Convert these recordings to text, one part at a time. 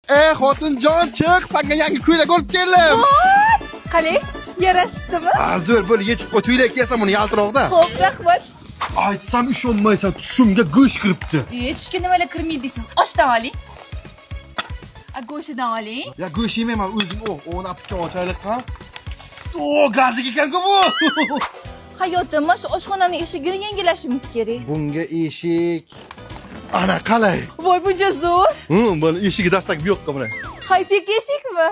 Xotinjon chiq, senga yangi ko'ylak olib keldim. Qani, yarashibdimi? Zo'r bo'lib yechib qo'y, ko'ylak kiyasan buni yaltiroqda. Xo'p, rahmat. Aytsam ishonmaysan, tushimga go'sht kiribdi. Tushga nimalar kirmaydi deysiz? Oshdan oling. Go'shtidan oling. Ya go'sht yemayman, o'zim o'nab ochaylik ha. Gazlik ekan-ku bu. Hayotim, mana shu oshxonaning eshigini yangilashimiz kerak. Bunga eshik. Ana qalay? Voy, buncha zo'r. Buni eshigi dastak bu yoqqa buni. High-tech eshikmi?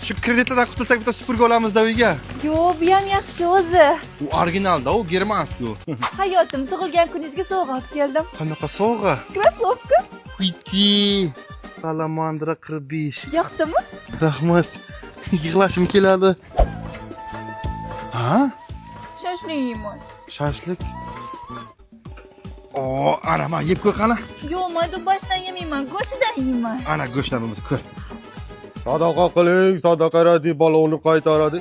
Shu kreditlardan qutulsak bitta supurgi olamiz-da uyga. Yo'q, bu ham yaxshi o'zi. U originalda, u germanskiy u. Hayotim, tug'ilgan kuningizga sovg'a olib keldim. Qanaqa sovg'a? Krossovka. Piti. Salamandra 45. Yoqdimi? Rahmat. Yig'lashim keladi. Ha? Shashlik yeyman. Shashlik. Ana men yeb ko'r qani. Yo'q, men dubbasidan yemayman, go'shtidan yeyman. Ana go'shtlarimizni ko'r. Sadaqa qiling, sadaqa raddi balonni qaytaradi.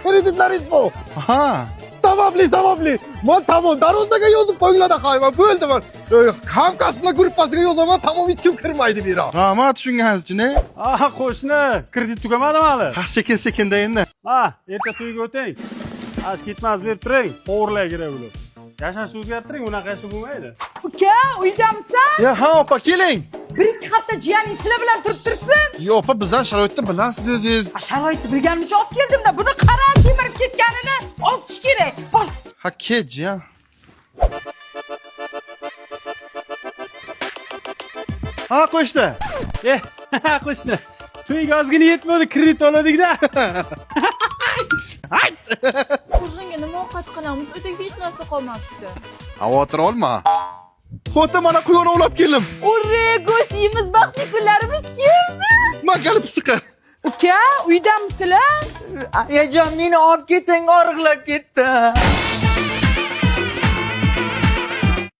Kreditlaringiz bu. Ha. Sababli. Men tamom darvozaga yozib qo'yinglar qayman. Bo'ldi men. Hamkasblar gruppasiga yozaman, tamom hech kim kirmaydi bu yerga. Rahmat tushunganingiz uchun. Aha, qo'shni, kredit tugamadimi hali? Ha, sekin-sekinda endi. Ha, erta to'yga o'ting. Ash ketmas berib turing, to'g'rilay kerak bo'lib. Yashashni o'zgartiring, unaqa yashab bo'lmaydi. Uka, uydamisan? Ya, ha, opa, keling. Bir-ikki hafta jiyaning sizlar bilan turib tursin. Yo, opa, bizdan sharoitni bilasiz o'zingiz. Sharoitni bilganim uchun olib keldim-da, buni qara semirib ketganini osish kerak. Bor. Ha, kech ya. Ha, qo'shdi. Qo'shni. To'yga ozgina yetmadi, kredit oladik-da. Qo'shniga nima ovqat qilamiz? Uyda hech narsa qolmabdi. Xavotir olma. Xotin mana quyonni olib keldim. Ure, go'sht yeymiz, baxtli kunlarimiz keldi. Men kelib siqa. Uka, uydamisizlar? Ayajon, meni olib keting, og'riqlab ketdi.